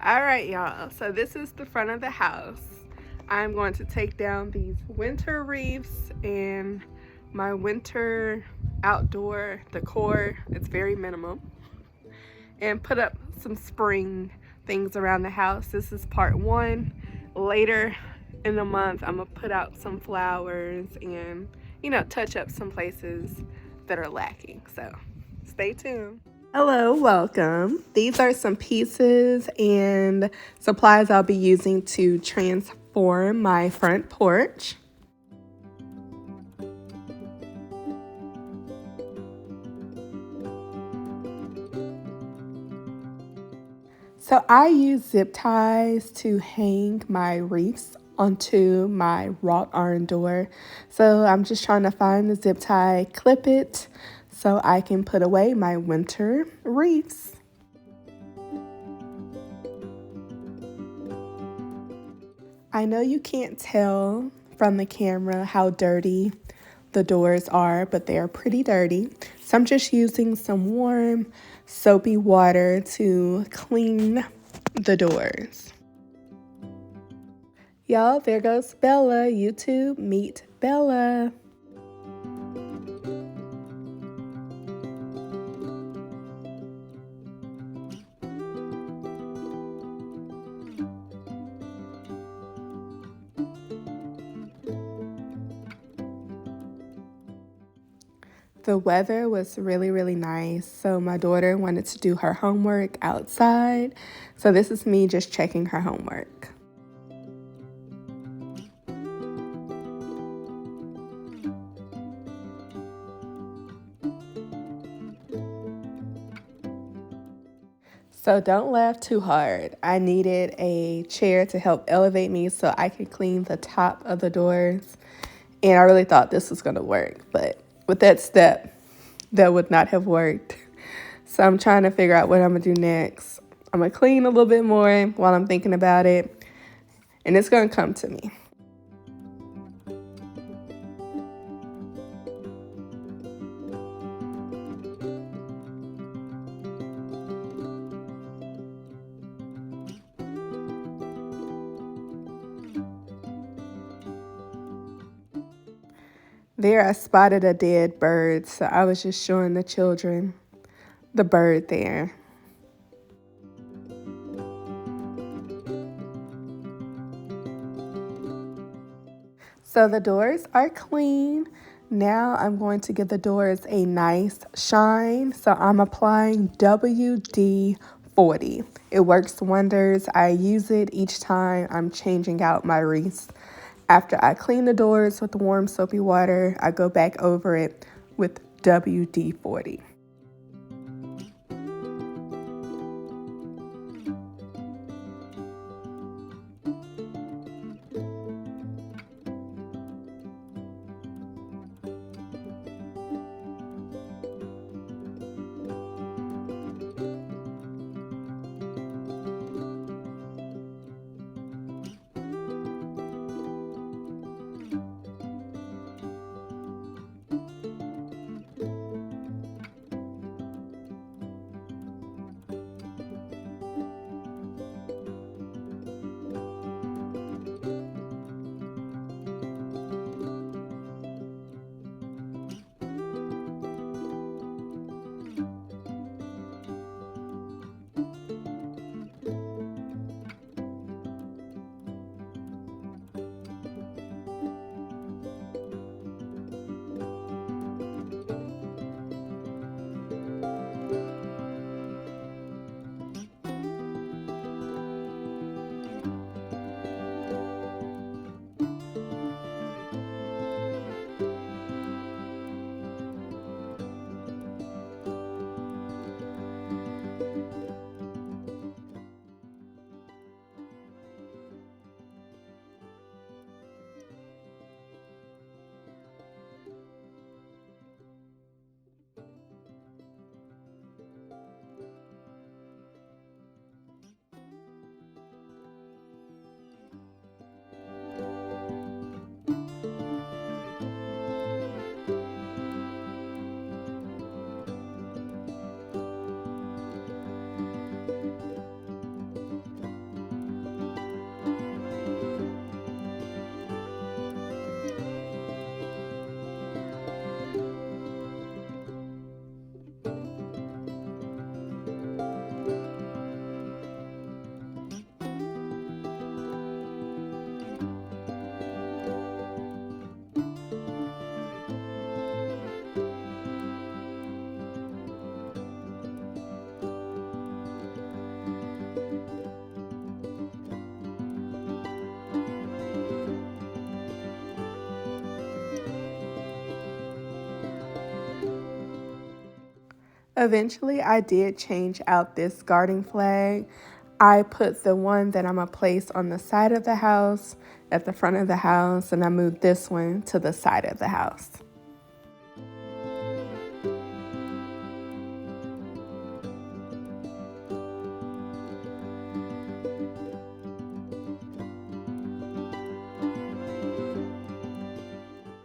All right, y'all. So this is the front of the house. I'm going to take down these winter wreaths and my winter outdoor decor. It's very minimal. And put up some spring things around the house. This is part one. Later in the month, I'm going to put out some flowers and, touch up some places that are lacking. So stay tuned. Hello, welcome. These are some pieces and supplies I'll be using to transform my front porch. So I use zip ties to hang my wreaths onto my wrought iron door. So I'm just trying to find the zip tie, clip it, so I can put away my winter wreaths. I know you can't tell from the camera how dirty the doors are, but they are pretty dirty. So I'm just using some warm, soapy water to clean the doors. Y'all, there goes Bella. YouTube, meet Bella. The weather was really nice, so my daughter wanted to do her homework outside. So this is me just checking her homework. So don't laugh too hard. I needed a chair to help elevate me so I could clean the top of the doors. And I really thought this was gonna work, but with that step, that would not have worked. So I'm trying to figure out what I'm gonna do next. I'm gonna clean a little bit more while I'm thinking about it, and it's gonna come to me. There, I spotted a dead bird, so I was just showing the children the bird there. So the doors are clean. Now I'm going to give the doors a nice shine. So I'm applying WD-40. It works wonders. I use it each time I'm changing out my wreaths. After I clean the doors with warm soapy water, I go back over it with WD-40. Eventually, I did change out this garden flag. I put the one that I'm going to place on the side of the house at the front of the house, and I moved this one to the side of the house.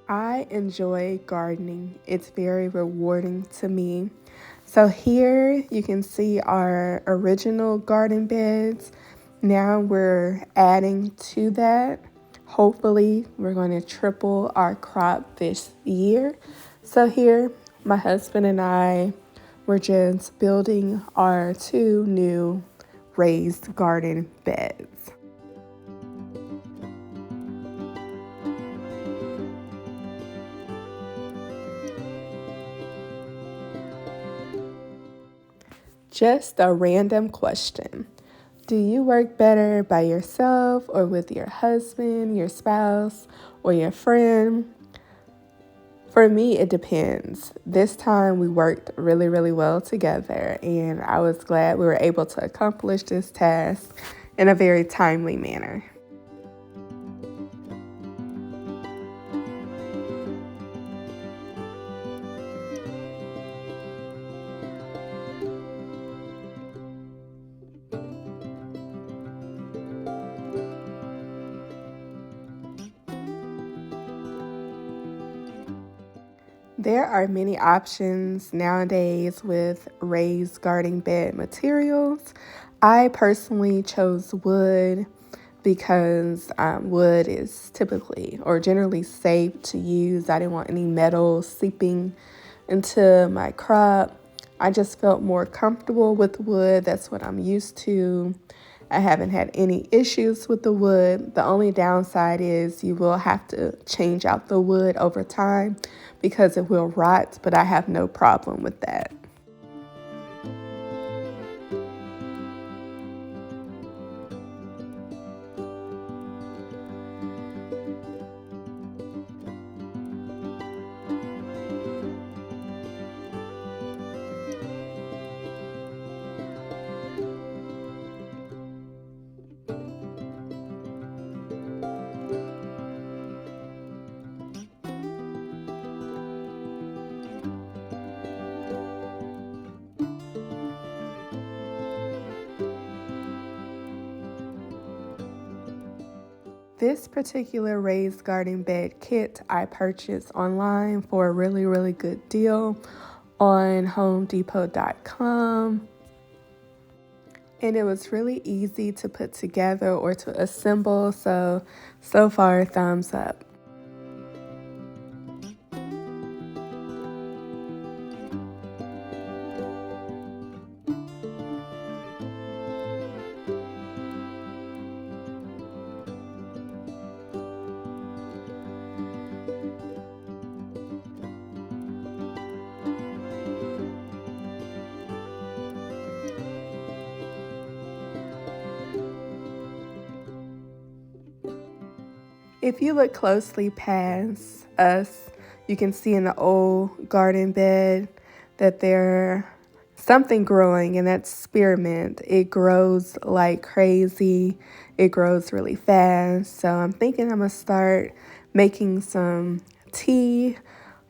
I enjoy gardening. It's very rewarding to me. So here you can see our original garden beds. Now we're adding to that. Hopefully we're going to triple our crop this year. So here my husband and I were just building our 2 new raised garden beds. Just a random question. Do you work better by yourself or with your husband, your spouse, or your friend? For me, it depends. This time we worked really, really well together, and I was glad we were able to accomplish this task in a very timely manner. There are many options nowadays with raised garden bed materials. I personally chose wood because wood is typically or generally safe to use. I didn't want any metal seeping into my crop. I just felt more comfortable with wood. That's what I'm used to. I haven't had any issues with the wood. The only downside is you will have to change out the wood over time because it will rot, but I have no problem with that. This particular raised garden bed kit I purchased online for a really, really good deal on homedepot.com. And it was really easy to put together or to assemble, so far thumbs up. If you look closely past us, you can see in the old garden bed that there's something growing, and that's spearmint. It grows like crazy. It grows really fast. So I'm thinking I'm going to start making some tea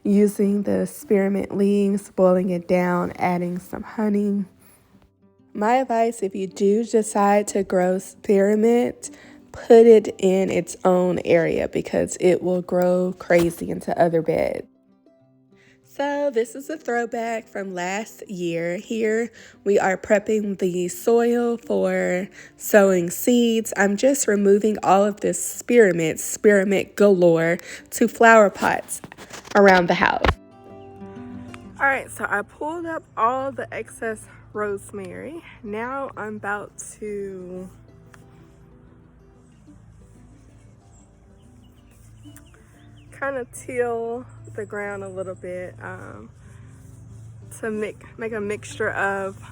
using the spearmint leaves, boiling it down, adding some honey. My advice, if you do decide to grow spearmint, put it in its own area because it will grow crazy into other beds. So this is a throwback from last year. Here we are prepping the soil for sowing seeds. I'm just removing all of this spearmint galore, to flower pots around the house. All right, so I pulled up all the excess rosemary. Now I'm about to kind of till the ground a little bit to make a mixture of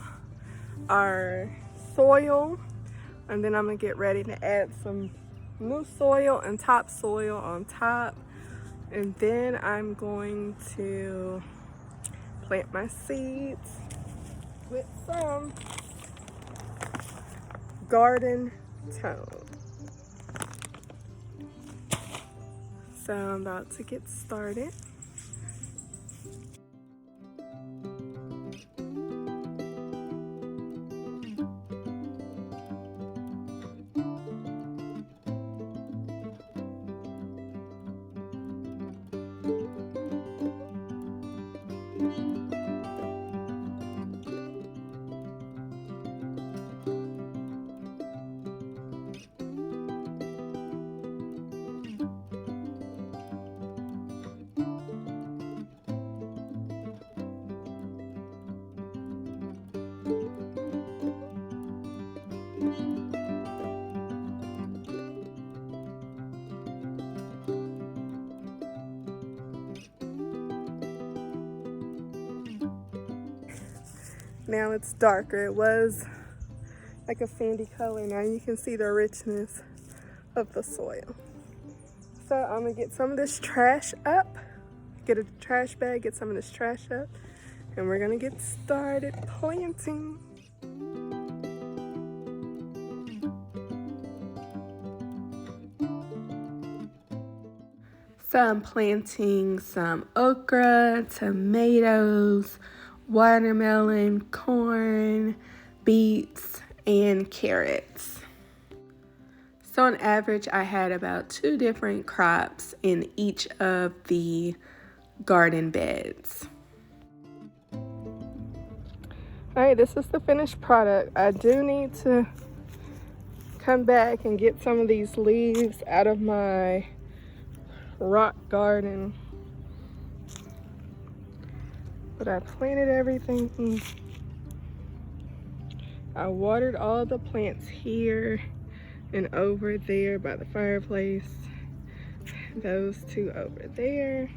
our soil, and then I'm gonna get ready to add some new soil and topsoil on top, and then I'm going to plant my seeds. with some garden tone. So I'm about to get started. Now it's darker. It was like a sandy color. Now you can see the richness of the soil. So I'm gonna get some of this trash up, get a trash bag, get some of this trash up, and we're gonna get started planting. So I'm planting some okra, tomatoes, watermelon, corn, beets, and carrots. So on average, I had about 2 different crops in each of the garden beds. All right, this is the finished product. I do need to come back and get some of these leaves out of my rock garden. But I planted everything. I watered all the plants here and over there by the fireplace. Those 2 over there.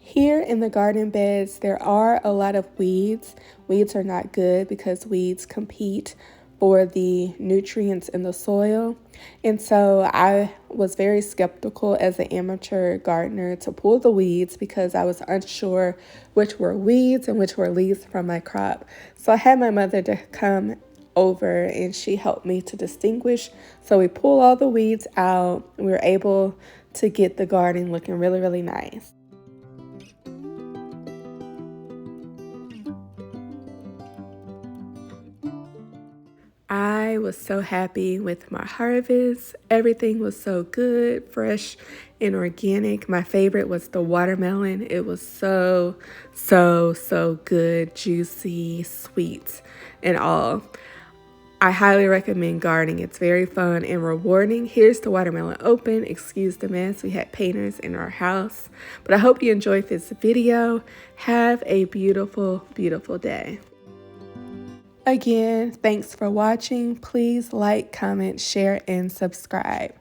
Here in the garden beds, there are a lot of weeds. Weeds are not good because weeds compete for the nutrients in the soil. And so I was very skeptical as an amateur gardener to pull the weeds because I was unsure which were weeds and which were leaves from my crop. So I had my mother to come over and she helped me to distinguish. So we pull all the weeds out. We were able to get the garden looking really, really nice. I was so happy with my harvest. Everything was so good, fresh and organic. My favorite was the watermelon. It was so good, juicy, sweet, and all. I highly recommend gardening. It's very fun and rewarding. Here's the watermelon open. Excuse the mess. We had painters in our house. But I hope you enjoyed this video. Have a beautiful, beautiful day. Again, thanks for watching. Please like, comment, share, and subscribe.